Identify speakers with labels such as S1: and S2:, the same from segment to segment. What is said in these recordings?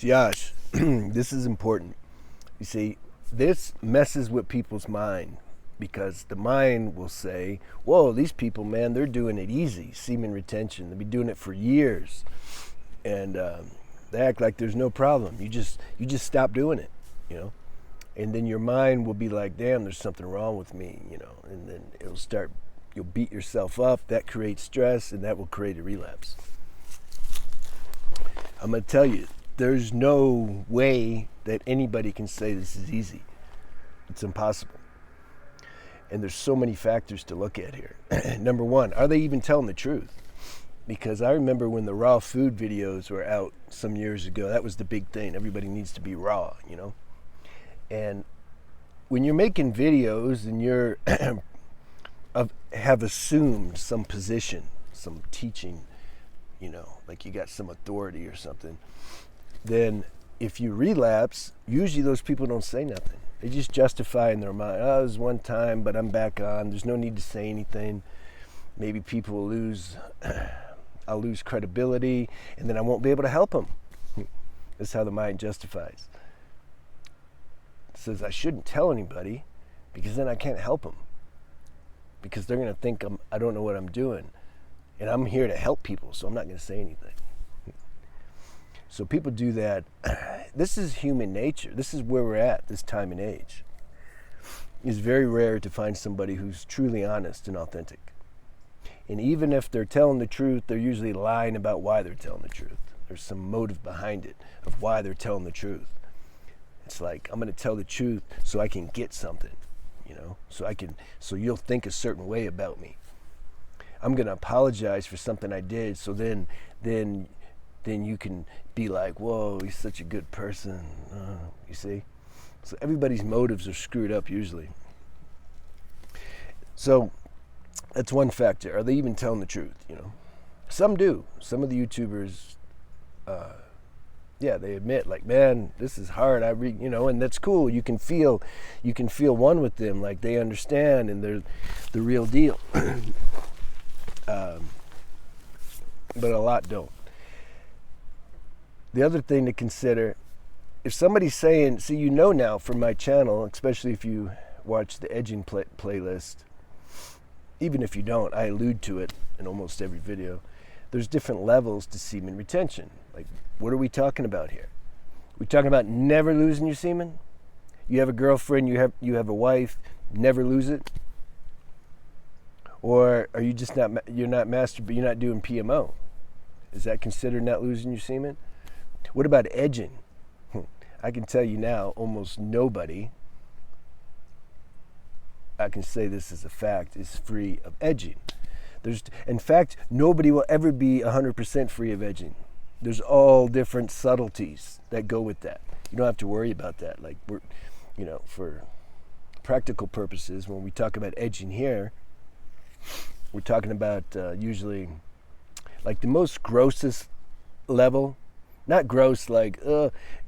S1: Josh, this is important. You see, this messes with people's mind because the mind will say, whoa, these people, man, they're doing it easy, semen retention. They've been doing it for years. And they act like there's no problem. You just stop doing it, you know? And then your mind will be like, damn, there's something wrong with me, you know? And then you'll beat yourself up. That creates stress, and that will create a relapse. I'm going to tell you, there's no way that anybody can say this is easy. It's impossible. And there's so many factors to look at here. Number one, are they even telling the truth? Because I remember when the raw food videos were out some years ago, that was the big thing. Everybody needs to be raw, you know? And when you're making videos and you're have assumed some position, some teaching, you know, like you got some authority or something, then if you relapse, usually those people don't say nothing. They just justify in their mind, oh, it was one time, but I'm back on. There's no need to say anything. Maybe people will lose, I'll lose credibility, and then I won't be able to help them. That's how the mind justifies. It says I shouldn't tell anybody because then I can't help them. Because they're going to think I don't know what I'm doing. And I'm here to help people, so I'm not going to say anything. So people do that. This is human nature. This is where we're at, this time and age. It's very rare to find somebody who's truly honest and authentic. And even if they're telling the truth, they're usually lying about why they're telling the truth. There's some motive behind it of why they're telling the truth. It's like, I'm going to tell the truth so I can get something, you know, so you'll think a certain way about me. I'm going to apologize for something I did, so then you can be like, whoa, he's such a good person. You see? So everybody's motives are screwed up usually. So that's one factor. Are they even telling the truth, you know? Some do. Some of the YouTubers, they admit, like, man, this is hard. And that's cool. You can feel one with them, like they understand and they're the real deal. But a lot don't. The other thing to consider, if somebody's saying, see, you know now from my channel, especially if you watch the edging playlist, even if you don't, I allude to it in almost every video, there's different levels to semen retention. Like, what are we talking about here? We talking about never losing your semen? You have a girlfriend, you have a wife, never lose it? Or are you just you're not doing PMO? Is that considered not losing your semen? What about edging? I can tell you now, almost nobody, I can say this as a fact, is free of edging. In fact, nobody will ever be 100% free of edging. There's all different subtleties that go with that. You don't have to worry about that. Like, for practical purposes, when we talk about edging here, we're talking about usually like the most grossest level. Not gross like,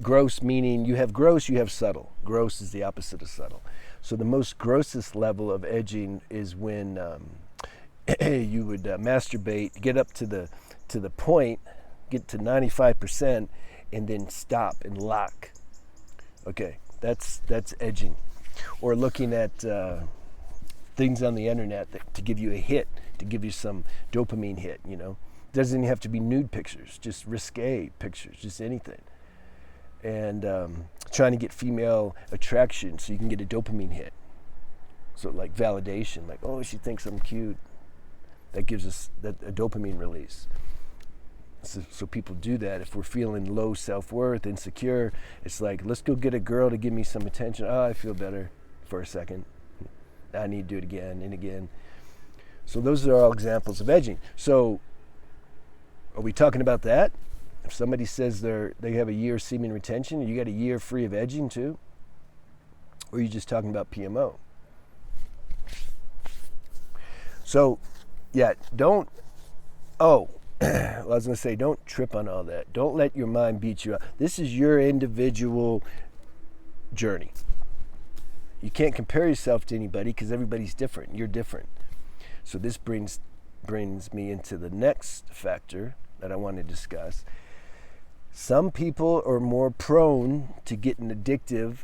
S1: gross meaning you have gross, you have subtle. Gross is the opposite of subtle. So the most grossest level of edging is when you would masturbate, get up to the point, get to 95%, and then stop and lock. Okay, that's edging. Or looking at things on the internet to give you a hit, to give you some dopamine hit, you know. Doesn't even have to be nude pictures, just risque pictures, just anything. And trying to get female attraction so you can get a dopamine hit. So like validation, like, oh, she thinks I'm cute. That gives us a dopamine release. So people do that. If we're feeling low self-worth, insecure, it's like, let's go get a girl to give me some attention. Oh, I feel better for a second. I need to do it again and again. So those are all examples of edging. So are we talking about that? If somebody says they have a year semen retention, you got a year free of edging too? Or are you just talking about PMO? So, yeah, I was going to say, don't trip on all that. Don't let your mind beat you up. This is your individual journey. You can't compare yourself to anybody because everybody's different. You're different. So this brings me into the next factor that I want to discuss. Some people are more prone to getting addictive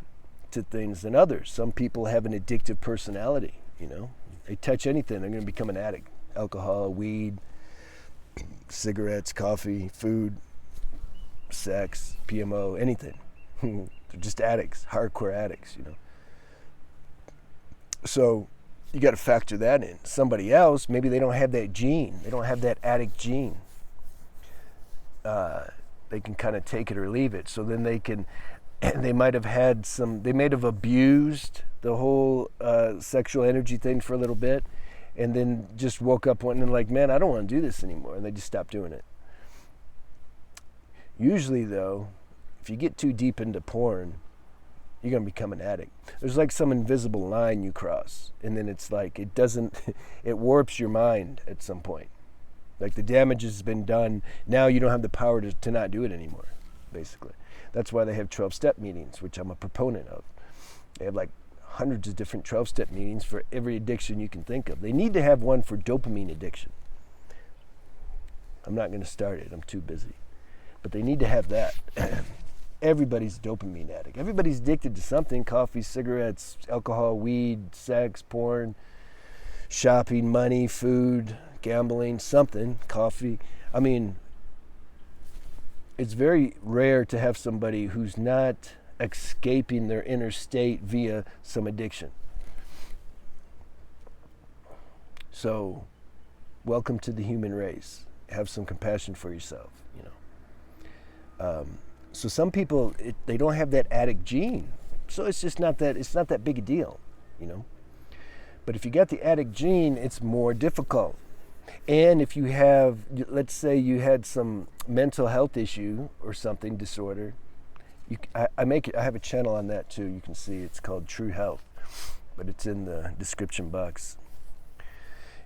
S1: to things than others. Some people have an addictive personality, They touch anything, they're going to become an addict. Alcohol, weed, cigarettes, coffee, food, sex, PMO, anything. They're just addicts, hardcore addicts, So you got to factor that in. Somebody else, maybe they don't have that gene. They don't have that addict gene. They can kind of take it or leave it. So then they might have abused the whole sexual energy thing for a little bit, and then just woke up one and like, man, I don't want to do this anymore. And they just stopped doing it. Usually though, if you get too deep into porn, you're going to become an addict. There's like some invisible line you cross, and then it's like, it warps your mind at some point. Like the damage has been done. Now you don't have the power to not do it anymore, basically. That's why they have 12-step meetings, which I'm a proponent of. They have like hundreds of different 12-step meetings for every addiction you can think of. They need to have one for dopamine addiction. I'm not going to start it. I'm too busy. But they need to have that. Everybody's a dopamine addict. Everybody's addicted to something: coffee, cigarettes, alcohol, weed, sex, porn, shopping, money, food, gambling, something, coffee. I mean, it's very rare to have somebody who's not escaping their inner state via some addiction. So, welcome to the human race. Have some compassion for yourself, So some people, they don't have that addict gene. So it's just not that big a deal, But if you got the addict gene, it's more difficult. And if you have, let's say you had some mental health issue or something, disorder, I have a channel on that too. You can see it's called True Health, but it's in the description box.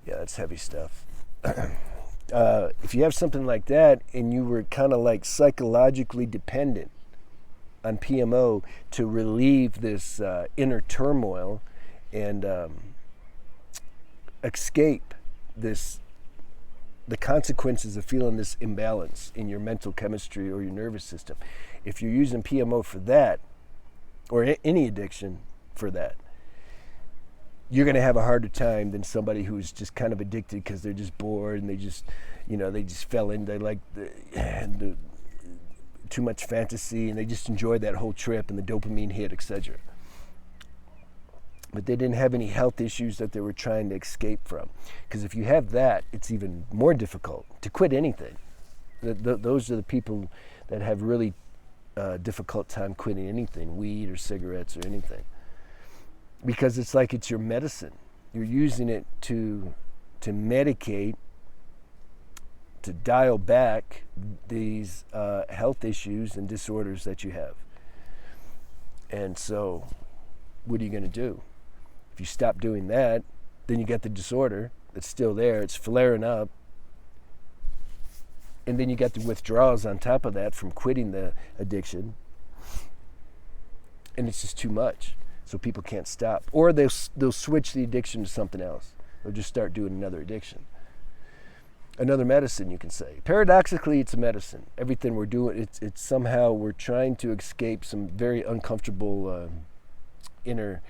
S1: Yeah, that's heavy stuff. If you have something like that and you were kind of like psychologically dependent on PMO to relieve this inner turmoil and escape the consequences of feeling this imbalance in your mental chemistry or your nervous system. If you're using PMO for that, or any addiction for that, you're going to have a harder time than somebody who's just kind of addicted because they're just bored and they just fell in, they like the too much fantasy and they just enjoyed that whole trip and the dopamine hit, etc. But they didn't have any health issues that they were trying to escape from. Because if you have that, it's even more difficult to quit anything. Those are the people that have really difficult time quitting anything, weed or cigarettes or anything. Because it's like it's your medicine. You're using it to medicate, to dial back these health issues and disorders that you have. And so, what are you going to do? If you stop doing that, then you get the disorder that's still there, it's flaring up, and then you got the withdrawals on top of that from quitting the addiction, and it's just too much. So people can't stop. Or they'll switch the addiction to something else. They'll just start doing another addiction. Another medicine, you can say. Paradoxically, it's a medicine. Everything we're doing, it's somehow we're trying to escape some very uncomfortable inner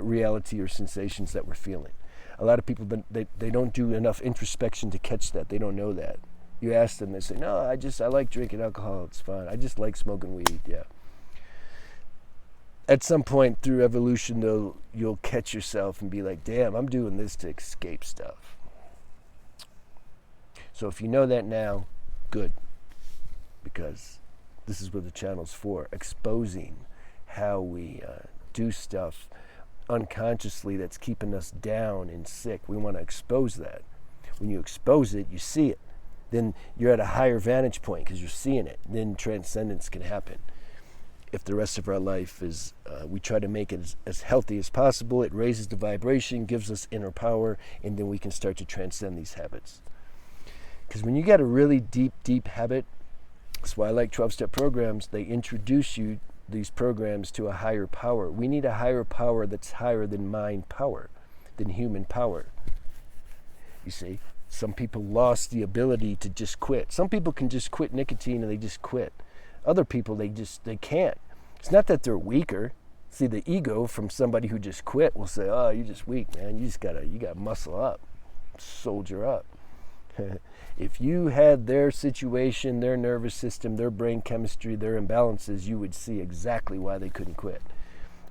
S1: reality or sensations that we're feeling. A lot of people, they don't do enough introspection to catch that. They don't know that. You ask them, they say, no, I like drinking alcohol, it's fine. I just like smoking weed, yeah. At some point through evolution, though, you'll catch yourself and be like, damn, I'm doing this to escape stuff. So if you know that now, good. Because this is what the channel's for, exposing how we do stuff unconsciously that's keeping us down and sick. We want to expose that. When you expose it, you see it. Then you're at a higher vantage point because you're seeing it. Then transcendence can happen. If the rest of our life is, we try to make it as healthy as possible, it raises the vibration, gives us inner power, and then we can start to transcend these habits. Because when you got a really deep, deep habit, that's why I like 12-step programs, they introduce you, these programs, to a higher power. We need a higher power that's higher than mind power, than human power. You see, some people lost the ability to just quit. Some people can just quit nicotine and they just quit. Other people, they can't. It's not that they're weaker. See, the ego from somebody who just quit will say, oh, you're just weak, man. You got to muscle up, soldier up. If you had their situation, their nervous system, their brain chemistry, their imbalances, you would see exactly why they couldn't quit.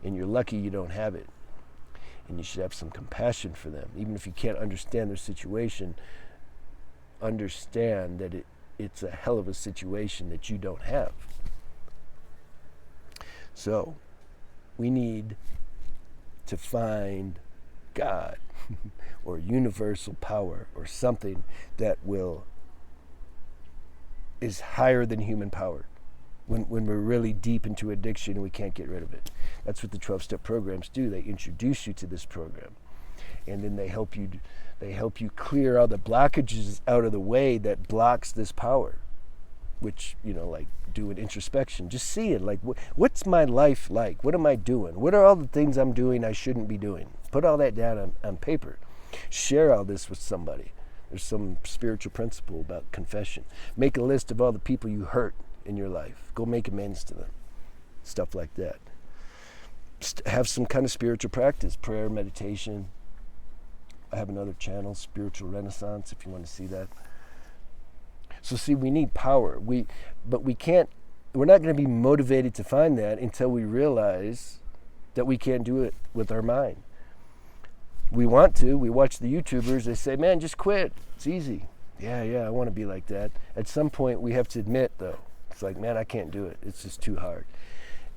S1: And you're lucky you don't have it. And you should have some compassion for them. Even if you can't understand their situation, understand that it's a hell of a situation that you don't have. So, we need to find God or universal power or something that is higher than human power when we're really deep into addiction and we can't get rid of it. That's what the 12-step programs do. They introduce you to this program, and then they help you clear all the blockages out of the way that blocks this power, which, like doing introspection, just seeing like what's my life like, what am I doing, what are all the things I'm doing I shouldn't be doing. Put all that down on paper. Share all this with somebody. There's some spiritual principle about confession. Make a list of all the people you hurt in your life. Go make amends to them. Stuff like that. Have some kind of spiritual practice, prayer, meditation. I have another channel, Spiritual Renaissance, if you want to see that. So see, we need power. We're not going to be motivated to find that until we realize that we can't do it with our mind. We want to. We watch the YouTubers. They say, man, just quit. It's easy. Yeah, I want to be like that. At some point, we have to admit, though. It's like, man, I can't do it. It's just too hard.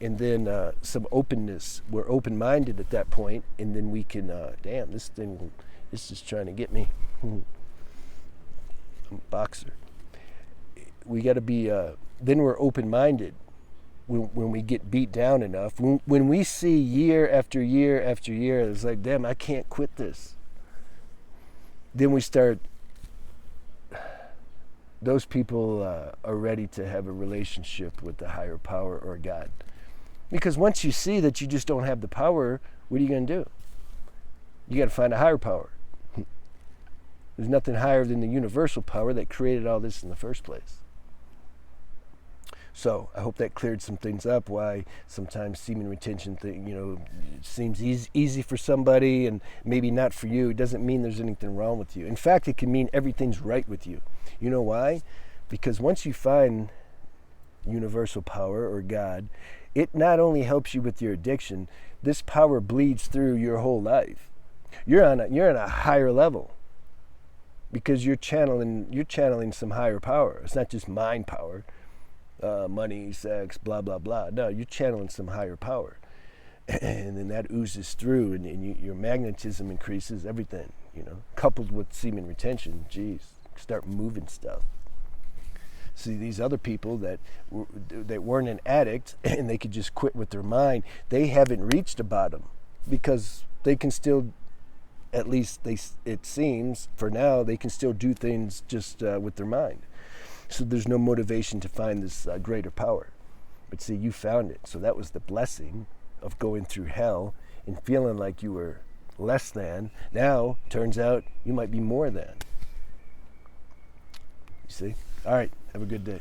S1: And then some openness. We're open-minded at that point, and then we can, damn, this is trying to get me. I'm a boxer. We got to be, then we're open-minded. When we get beat down enough, when we see year after year after year, it's like, damn, I can't quit this. Then we start, those people are ready to have a relationship with the higher power or God. Because once you see that you just don't have the power, what are you going to do? You got to find a higher power. There's nothing higher than the universal power that created all this in the first place. So I hope that cleared some things up, why sometimes semen retention it seems easy for somebody and maybe not for you. It doesn't mean there's anything wrong with you. In fact, it can mean everything's right with you. You know why? Because once you find universal power or God, it not only helps you with your addiction, this power bleeds through your whole life. You're on a higher level because you're channeling some higher power. It's not just mind power. Money, sex, blah, blah, blah. No, you're channeling some higher power. And then that oozes through, and your magnetism increases, everything, coupled with semen retention. Geez, start moving stuff. See, these other people that weren't an addict and they could just quit with their mind, they haven't reached a bottom because they can still, at least it seems, for now, they can still do things just with their mind. So there's no motivation to find this greater power. But see, you found it. So that was the blessing of going through hell and feeling like you were less than. Now, turns out you might be more than. You see? All right. Have a good day.